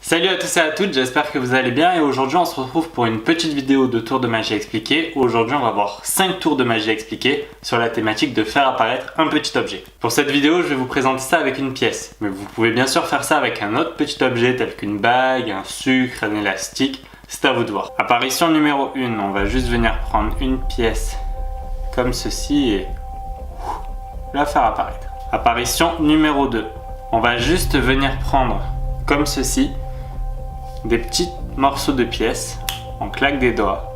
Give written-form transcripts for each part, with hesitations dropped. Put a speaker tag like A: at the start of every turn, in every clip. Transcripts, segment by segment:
A: Salut à tous et à toutes, j'espère que vous allez bien et aujourd'hui on se retrouve pour une petite vidéo de tours de magie expliqués. Aujourd'hui on va voir 5 tours de magie expliqués sur la thématique de faire apparaître un petit objet. Pour cette vidéo je vais vous présenter ça avec une pièce, mais vous pouvez bien sûr faire ça avec un autre petit objet tel qu'une bague, un sucre, un élastique, c'est à vous de voir. Apparition numéro 1, on va juste venir prendre une pièce comme ceci et la faire apparaître. Apparition numéro 2, on va juste venir prendre comme ceci des petits morceaux de pièces, on claque des doigts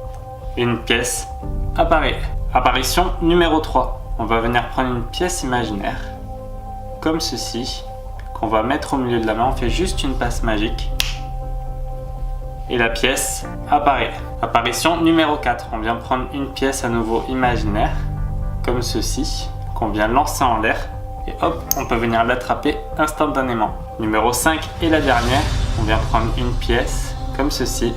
A: et une pièce apparaît. Apparition numéro 3, on va venir prendre une pièce imaginaire comme ceci qu'on va mettre au milieu de la main, on fait juste une passe magique et la pièce apparaît. Apparition numéro 4, on vient prendre une pièce à nouveau imaginaire comme ceci qu'on vient lancer en l'air et hop, on peut venir l'attraper instantanément. Numéro 5 et la dernière, on vient prendre une pièce comme ceci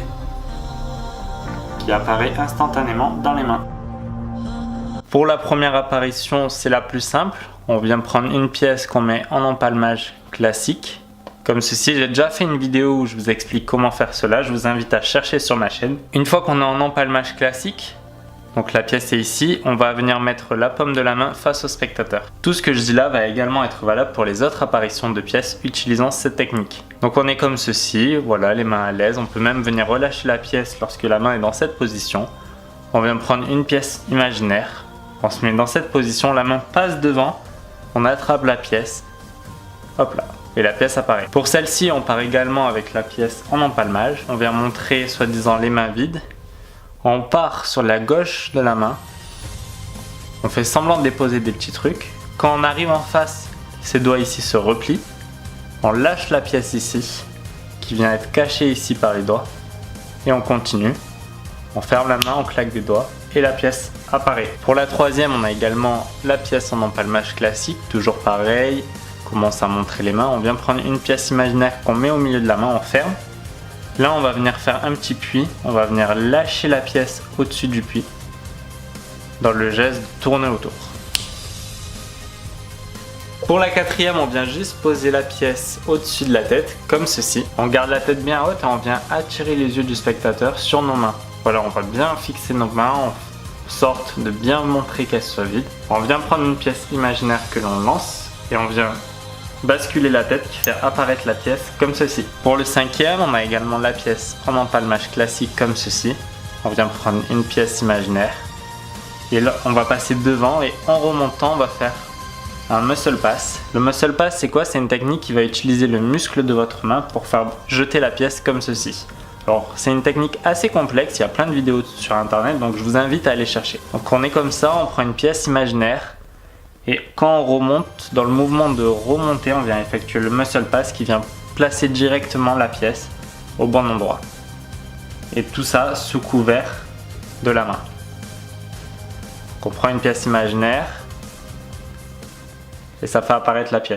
A: qui apparaît instantanément dans les mains. Pour la première apparition, c'est la plus simple. On vient prendre une pièce qu'on met en empalmage classique comme ceci. J'ai déjà fait une vidéo où je vous explique comment faire cela, je vous invite à chercher sur ma chaîne. Une fois qu'on est en empalmage classique, donc la pièce est ici, on va venir mettre la paume de la main face au spectateur. Tout ce que je dis là va également être valable pour les autres apparitions de pièces utilisant cette technique. Donc on est comme ceci, voilà, les mains à l'aise. On peut même venir relâcher la pièce lorsque la main est dans cette position. On vient prendre une pièce imaginaire, on se met dans cette position, la main passe devant, on attrape la pièce, hop là, et la pièce apparaît. Pour celle-ci, on part également avec la pièce en empalmage. On vient montrer soi-disant les mains vides. On part sur la gauche de la main, on fait semblant de déposer des petits trucs. Quand on arrive en face, ces doigts ici se replient. On lâche la pièce ici, qui vient être cachée ici par les doigts. Et on continue. On ferme la main, on claque des doigts et la pièce apparaît. Pour la troisième, on a également la pièce en empalmage classique, toujours pareil. On commence à montrer les mains. On vient prendre une pièce imaginaire qu'on met au milieu de la main, on ferme. Là, on va venir faire un petit puits, on va venir lâcher la pièce au-dessus du puits dans le geste de tourner autour. Pour la quatrième, on vient juste poser la pièce au-dessus de la tête, comme ceci. On garde la tête bien haute et on vient attirer les yeux du spectateur sur nos mains. Voilà, on va bien fixer nos mains, en sorte de bien montrer qu'elles soient vides. On vient prendre une pièce imaginaire que l'on lance et on vient basculer la tête qui fait apparaître la pièce comme ceci. Pour le cinquième, on a également la pièce en empalmage classique comme ceci. On vient prendre une pièce imaginaire et là on va passer devant et en remontant on va faire un muscle pass. Le muscle pass, c'est quoi? C'est une technique qui va utiliser le muscle de votre main pour faire jeter la pièce comme ceci. Alors c'est une technique assez complexe, il y a plein de vidéos sur internet, donc je vous invite à aller chercher. Donc on est comme ça, on prend une pièce imaginaire. Et quand on remonte, dans le mouvement de remonter, on vient effectuer le muscle pass qui vient placer directement la pièce au bon endroit. Et tout ça sous couvert de la main. Donc on prend une pièce imaginaire et ça fait apparaître la pièce.